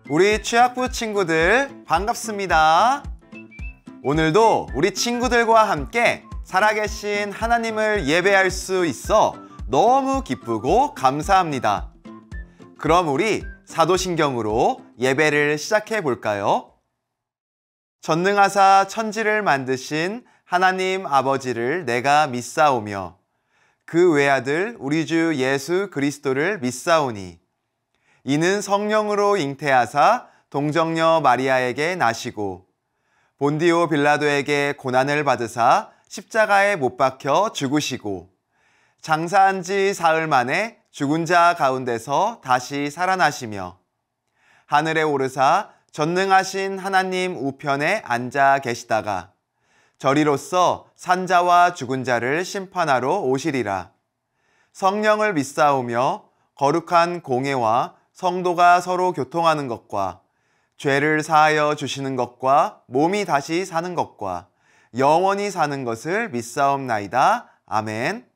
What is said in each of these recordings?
우리 취학부 친구들 반갑습니다. 오늘도 우리 친구들과 함께 살아계신 하나님을 예배할 수 있어 너무 기쁘고 감사합니다. 그럼 우리 사도신경으로 예배를 시작해 볼까요? 전능하사 천지를 만드신 하나님 아버지를 내가 믿사오며 그 외아들 우리 주 예수 그리스도를 믿사오니 이는 성령으로 잉태하사 동정녀 마리아에게 나시고 본디오 빌라도에게 고난을 받으사 십자가에 못 박혀 죽으시고 장사한 지 사흘 만에 죽은 자 가운데서 다시 살아나시며 하늘에 오르사 전능하신 하나님 우편에 앉아 계시다가 저리로서 산자와 죽은 자를 심판하러 오시리라. 성령을 믿사오며 거룩한 공예와 성도가 서로 교통하는 것과 죄를 사하여 주시는 것과 몸이 다시 사는 것과 영원히 사는 것을 믿사옵나이다. 아멘.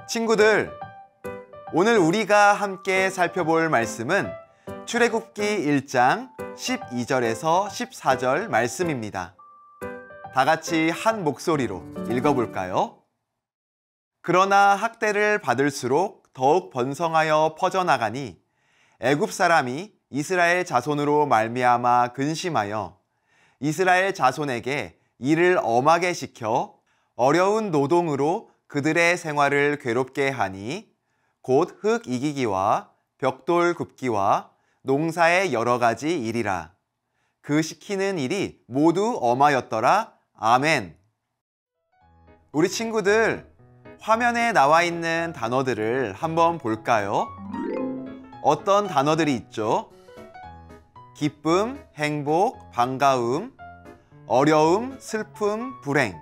친구들, 오늘 우리가 함께 살펴볼 말씀은 출애굽기 1장 12절에서 14절 말씀입니다. 다 같이 한 목소리로 읽어볼까요? 그러나 학대를 받을수록 더욱 번성하여 퍼져나가니 애굽 사람이 이스라엘 자손으로 말미암아 근심하여 이스라엘 자손에게 일을 엄하게 시켜 어려운 노동으로 그들의 생활을 괴롭게 하니 곧 흙 이기기와 벽돌 굽기와 농사의 여러 가지 일이라. 그 시키는 일이 모두 엄하였더라. 아멘. 우리 친구들, 화면에 나와 있는 단어들을 한번 볼까요? 어떤 단어들이 있죠? 기쁨, 행복, 반가움, 어려움, 슬픔, 불행.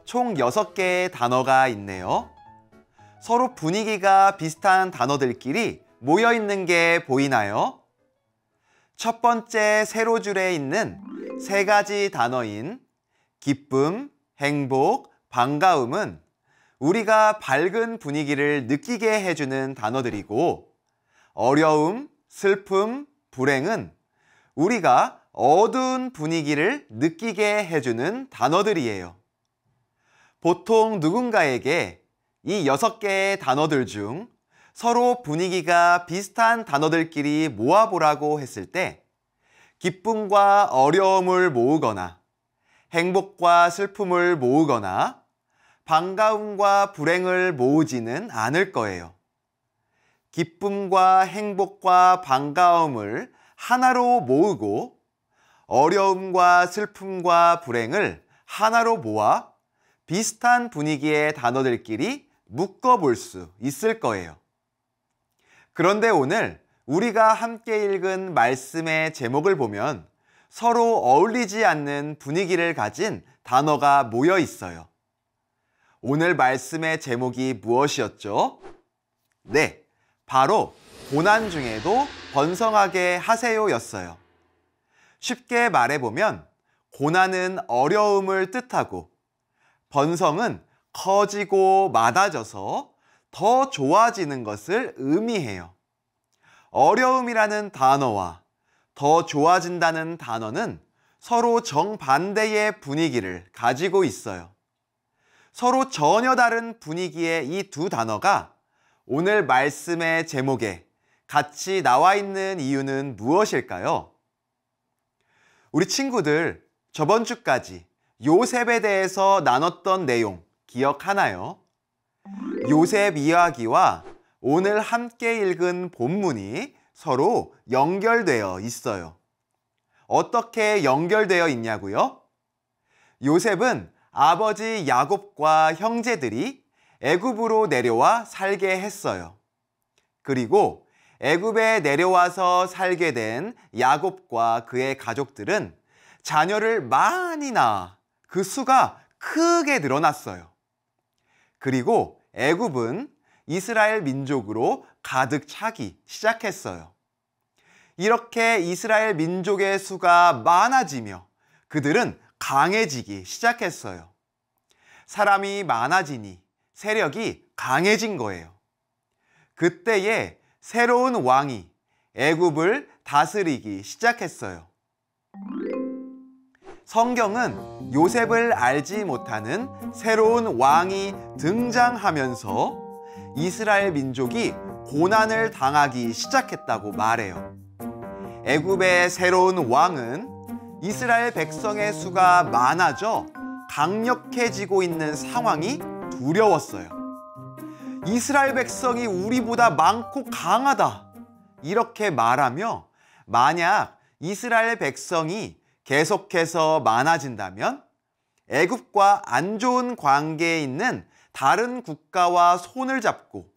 총 6개의 단어가 있네요. 서로 분위기가 비슷한 단어들끼리 모여 있는 게 보이나요? 첫 번째 세로 줄에 있는 3가지 단어인 기쁨, 행복, 반가움은 우리가 밝은 분위기를 느끼게 해주는 단어들이고, 어려움, 슬픔, 불행은 우리가 어두운 분위기를 느끼게 해주는 단어들이에요. 보통 누군가에게 이 6개의 단어들 중 서로 분위기가 비슷한 단어들끼리 모아보라고 했을 때 기쁨과 어려움을 모으거나 행복과 슬픔을 모으거나 반가움과 불행을 모으지는 않을 거예요. 기쁨과 행복과 반가움을 하나로 모으고 어려움과 슬픔과 불행을 하나로 모아 비슷한 분위기의 단어들끼리 묶어볼 수 있을 거예요. 그런데 오늘 우리가 함께 읽은 말씀의 제목을 보면 서로 어울리지 않는 분위기를 가진 단어가 모여 있어요. 오늘 말씀의 제목이 무엇이었죠? 네, 바로 고난 중에도 번성하게 하세요였어요. 쉽게 말해보면 고난은 어려움을 뜻하고 번성은 커지고 많아져서 더 좋아지는 것을 의미해요. 어려움이라는 단어와 더 좋아진다는 단어는 서로 정반대의 분위기를 가지고 있어요. 서로 전혀 다른 분위기의 이 두 단어가 오늘 말씀의 제목에 같이 나와 있는 이유는 무엇일까요? 우리 친구들, 저번 주까지 요셉에 대해서 나눴던 내용 기억하나요? 요셉 이야기와 오늘 함께 읽은 본문이 서로 연결되어 있어요. 어떻게 연결되어 있냐고요? 요셉은 아버지 야곱과 형제들이 애굽으로 내려와 살게 했어요. 그리고 애굽에 내려와서 살게 된 야곱과 그의 가족들은 자녀를 많이 낳아 그 수가 크게 늘어났어요. 그리고 애굽은 이스라엘 민족으로 가득 차기 시작했어요. 이렇게 이스라엘 민족의 수가 많아지며 그들은 강해지기 시작했어요. 사람이 많아지니 세력이 강해진 거예요. 그때에 새로운 왕이 애굽을 다스리기 시작했어요. 성경은 요셉을 알지 못하는 새로운 왕이 등장하면서 이스라엘 민족이 고난을 당하기 시작했다고 말해요. 애굽의 새로운 왕은 이스라엘 백성의 수가 많아져 강력해지고 있는 상황이 두려웠어요. 이스라엘 백성이 우리보다 많고 강하다, 이렇게 말하며 만약 이스라엘 백성이 계속해서 많아진다면 애굽과 안 좋은 관계에 있는 다른 국가와 손을 잡고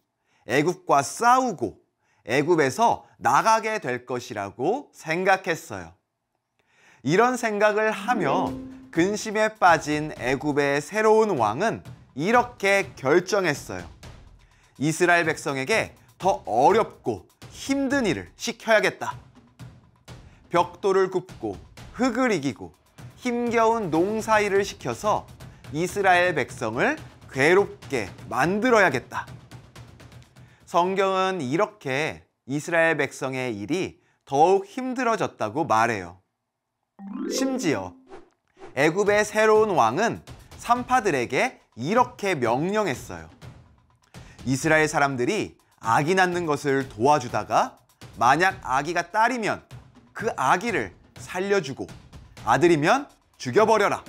애굽과 싸우고 애굽에서 나가게 될 것이라고 생각했어요. 이런 생각을 하며 근심에 빠진 애굽의 새로운 왕은 이렇게 결정했어요. 이스라엘 백성에게 더 어렵고 힘든 일을 시켜야겠다. 벽돌을 굽고 흙을 이기고 힘겨운 농사일을 시켜서 이스라엘 백성을 괴롭게 만들어야겠다. 성경은 이렇게 이스라엘 백성의 일이 더욱 힘들어졌다고 말해요. 심지어 애굽의 새로운 왕은 산파들에게 이렇게 명령했어요. 이스라엘 사람들이 아기 낳는 것을 도와주다가 만약 아기가 딸이면 그 아기를 살려주고 아들이면 죽여버려라.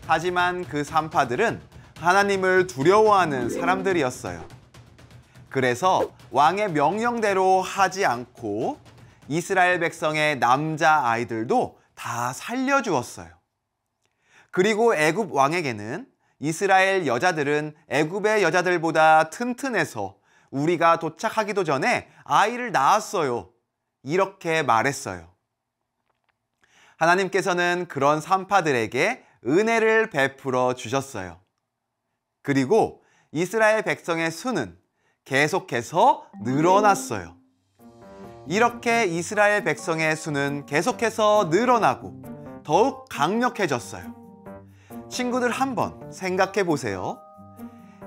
하지만 그 산파들은 하나님을 두려워하는 사람들이었어요. 그래서 왕의 명령대로 하지 않고 이스라엘 백성의 남자 아이들도 다 살려주었어요. 그리고 애굽 왕에게는 이스라엘 여자들은 애굽의 여자들보다 튼튼해서 우리가 도착하기도 전에 아이를 낳았어요. 이렇게 말했어요. 하나님께서는 그런 산파들에게 은혜를 베풀어 주셨어요. 그리고 이스라엘 백성의 수는 계속해서 늘어났어요. 이렇게 이스라엘 백성의 수는 계속해서 늘어나고 더욱 강력해졌어요. 친구들 한번 생각해 보세요.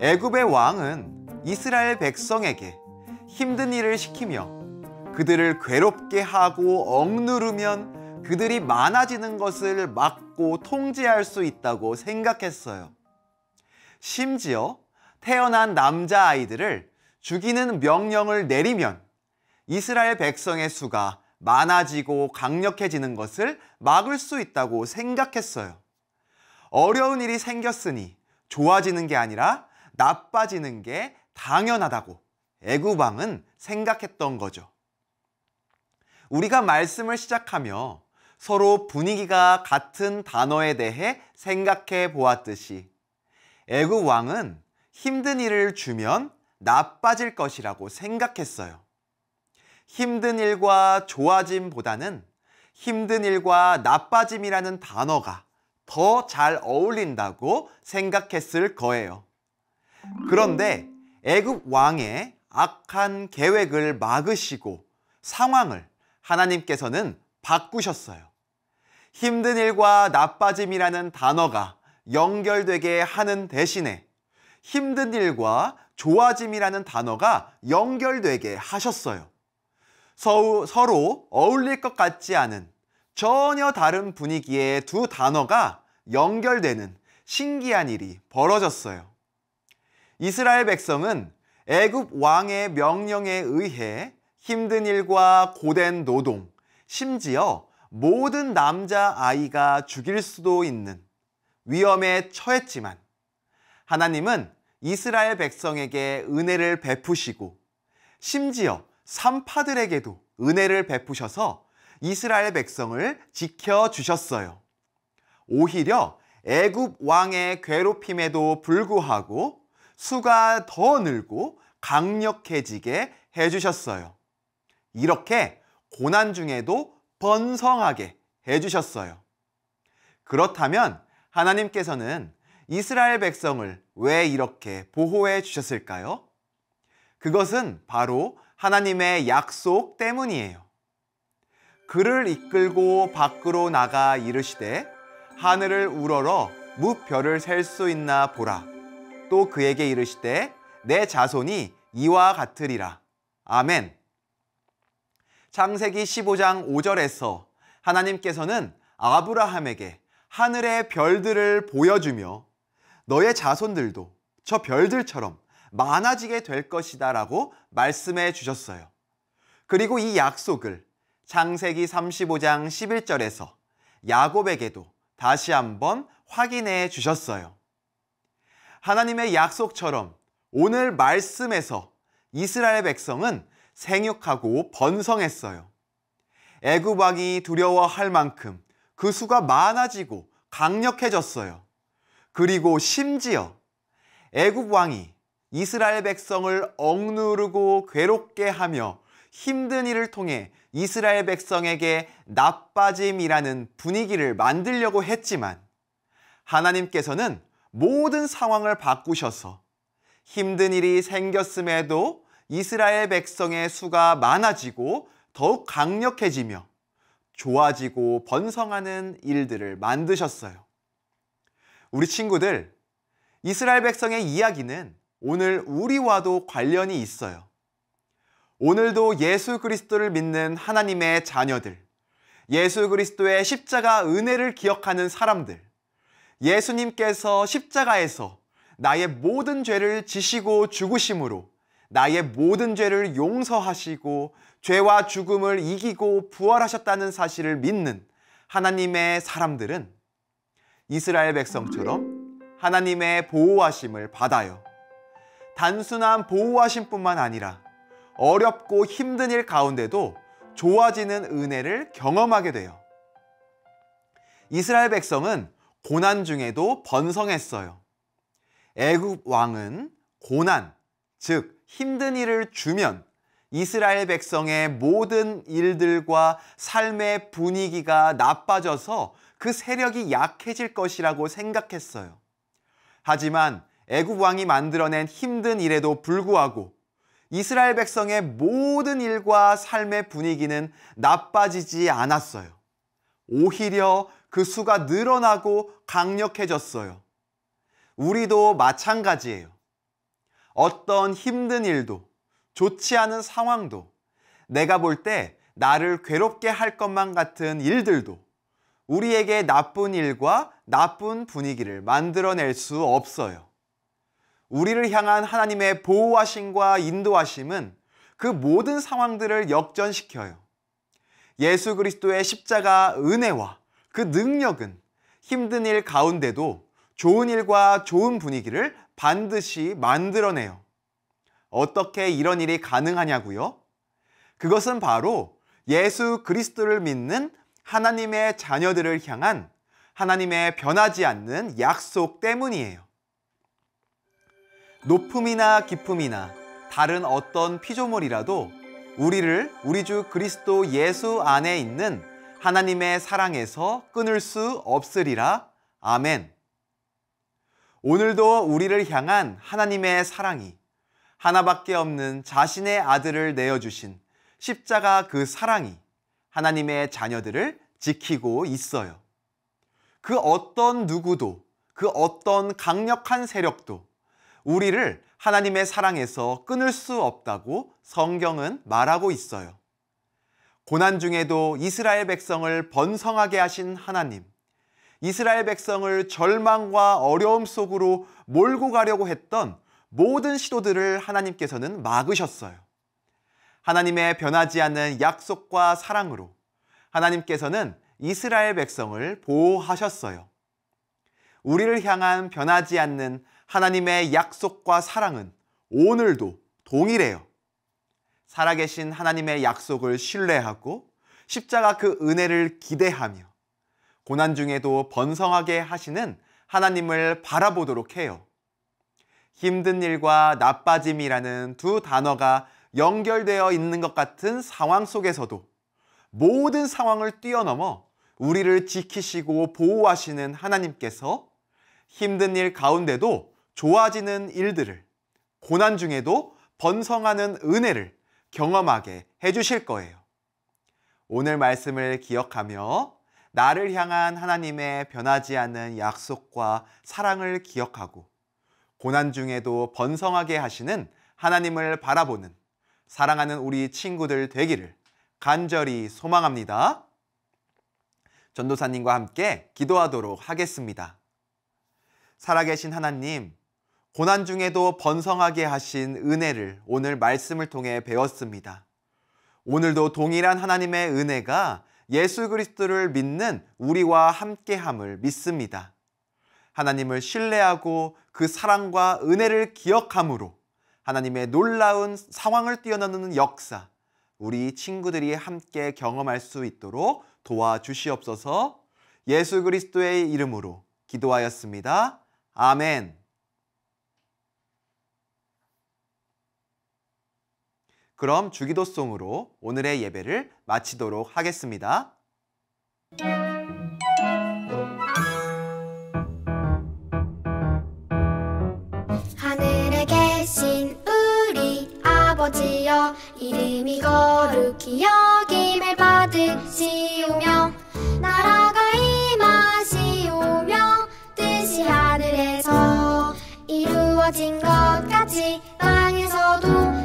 애굽의 왕은 이스라엘 백성에게 힘든 일을 시키며 그들을 괴롭게 하고 억누르면 그들이 많아지는 것을 막고 통제할 수 있다고 생각했어요. 심지어 태어난 남자아이들을 죽이는 명령을 내리면 이스라엘 백성의 수가 많아지고 강력해지는 것을 막을 수 있다고 생각했어요. 어려운 일이 생겼으니 좋아지는 게 아니라 나빠지는 게 당연하다고 애굽 왕은 생각했던 거죠. 우리가 말씀을 시작하며 서로 분위기가 같은 단어에 대해 생각해 보았듯이 애굽 왕은 힘든 일을 주면 나빠질 것이라고 생각했어요. 힘든 일과 좋아짐보다는 힘든 일과 나빠짐이라는 단어가 더 잘 어울린다고 생각했을 거예요. 그런데 애굽 왕의 악한 계획을 막으시고 상황을 하나님께서는 바꾸셨어요. 힘든 일과 나빠짐이라는 단어가 연결되게 하는 대신에 힘든 일과 좋아짐이라는 단어가 연결되게 하셨어요. 서로 어울릴 것 같지 않은 전혀 다른 분위기의 두 단어가 연결되는 신기한 일이 벌어졌어요. 이스라엘 백성은 애굽 왕의 명령에 의해 힘든 일과 고된 노동, 심지어 모든 남자아이가 죽일 수도 있는 위험에 처했지만 하나님은 이스라엘 백성에게 은혜를 베푸시고 심지어 산파들에게도 은혜를 베푸셔서 이스라엘 백성을 지켜주셨어요. 오히려 애굽 왕의 괴롭힘에도 불구하고 수가 더 늘고 강력해지게 해주셨어요. 이렇게 고난 중에도 번성하게 해주셨어요. 그렇다면 하나님께서는 이스라엘 백성을 왜 이렇게 보호해 주셨을까요? 그것은 바로 하나님의 약속 때문이에요. 그를 이끌고 밖으로 나가 이르시되 하늘을 우러러 무별을 셀 수 있나 보라. 또 그에게 이르시되 내 자손이 이와 같으리라. 아멘. 창세기 15장 5절에서 하나님께서는 아브라함에게 하늘의 별들을 보여주며 너의 자손들도 저 별들처럼 많아지게 될 것이다 라고 말씀해 주셨어요. 그리고 이 약속을 창세기 35장 11절에서 야곱에게도 다시 한번 확인해 주셨어요. 하나님의 약속처럼 오늘 말씀에서 이스라엘 백성은 생육하고 번성했어요. 애굽 왕이 두려워할 만큼 그 수가 많아지고 강력해졌어요. 그리고 심지어 애굽 왕이 이스라엘 백성을 억누르고 괴롭게 하며 힘든 일을 통해 이스라엘 백성에게 나빠짐이라는 분위기를 만들려고 했지만 하나님께서는 모든 상황을 바꾸셔서 힘든 일이 생겼음에도 이스라엘 백성의 수가 많아지고 더욱 강력해지며 좋아지고 번성하는 일들을 만드셨어요. 우리 친구들, 이스라엘 백성의 이야기는 오늘 우리와도 관련이 있어요. 오늘도 예수 그리스도를 믿는 하나님의 자녀들, 예수 그리스도의 십자가 은혜를 기억하는 사람들, 예수님께서 십자가에서 나의 모든 죄를 지시고 죽으심으로 나의 모든 죄를 용서하시고 죄와 죽음을 이기고 부활하셨다는 사실을 믿는 하나님의 사람들은 이스라엘 백성처럼 하나님의 보호하심을 받아요. 단순한 보호하심뿐만 아니라 어렵고 힘든 일 가운데도 좋아지는 은혜를 경험하게 돼요. 이스라엘 백성은 고난 중에도 번성했어요. 애굽 왕은 고난, 즉 힘든 일을 주면 이스라엘 백성의 모든 일들과 삶의 분위기가 나빠져서 그 세력이 약해질 것이라고 생각했어요. 하지만 애굽 왕이 만들어낸 힘든 일에도 불구하고 이스라엘 백성의 모든 일과 삶의 분위기는 나빠지지 않았어요. 오히려 그 수가 늘어나고 강력해졌어요. 우리도 마찬가지예요. 어떤 힘든 일도, 좋지 않은 상황도, 내가 볼 때 나를 괴롭게 할 것만 같은 일들도 우리에게 나쁜 일과 나쁜 분위기를 만들어낼 수 없어요. 우리를 향한 하나님의 보호하심과 인도하심은 그 모든 상황들을 역전시켜요. 예수 그리스도의 십자가 은혜와 그 능력은 힘든 일 가운데도 좋은 일과 좋은 분위기를 반드시 만들어내요. 어떻게 이런 일이 가능하냐고요? 그것은 바로 예수 그리스도를 믿는 하나님의 자녀들을 향한 하나님의 변하지 않는 약속 때문이에요. 높음이나 깊음이나 다른 어떤 피조물이라도 우리를 우리 주 그리스도 예수 안에 있는 하나님의 사랑에서 끊을 수 없으리라. 아멘. 오늘도 우리를 향한 하나님의 사랑이 하나밖에 없는 자신의 아들을 내어주신 십자가 그 사랑이 하나님의 자녀들을 지키고 있어요. 그 어떤 누구도, 그 어떤 강력한 세력도 우리를 하나님의 사랑에서 끊을 수 없다고 성경은 말하고 있어요. 고난 중에도 이스라엘 백성을 번성하게 하신 하나님, 이스라엘 백성을 절망과 어려움 속으로 몰고 가려고 했던 모든 시도들을 하나님께서는 막으셨어요. 하나님의 변하지 않는 약속과 사랑으로 하나님께서는 이스라엘 백성을 보호하셨어요. 우리를 향한 변하지 않는 하나님의 약속과 사랑은 오늘도 동일해요. 살아계신 하나님의 약속을 신뢰하고 십자가 그 은혜를 기대하며 고난 중에도 번성하게 하시는 하나님을 바라보도록 해요. 힘든 일과 나빠짐이라는 두 단어가 연결되어 있는 것 같은 상황 속에서도 모든 상황을 뛰어넘어 우리를 지키시고 보호하시는 하나님께서 힘든 일 가운데도 좋아지는 일들을, 고난 중에도 번성하는 은혜를 경험하게 해주실 거예요. 오늘 말씀을 기억하며 나를 향한 하나님의 변하지 않는 약속과 사랑을 기억하고 고난 중에도 번성하게 하시는 하나님을 바라보는 사랑하는 우리 친구들 되기를 간절히 소망합니다. 전도사님과 함께 기도하도록 하겠습니다. 살아계신 하나님, 고난 중에도 번성하게 하신 은혜를 오늘 말씀을 통해 배웠습니다. 오늘도 동일한 하나님의 은혜가 예수 그리스도를 믿는 우리와 함께함을 믿습니다. 하나님을 신뢰하고 그 사랑과 은혜를 기억함으로 하나님의 놀라운 상황을 뛰어넘는 역사, 우리 친구들이 함께 경험할 수 있도록 도와주시옵소서. 예수 그리스도의 이름으로 기도하였습니다. 아멘. 그럼 주기도송으로 오늘의 예배를 마치도록 하겠습니다. 하늘에 계신 우리 아버지여, 이름이 거룩히 여김을 받으시오며 나라가 임하시오며 뜻이 하늘에서 이루어진 것 같이 땅에서도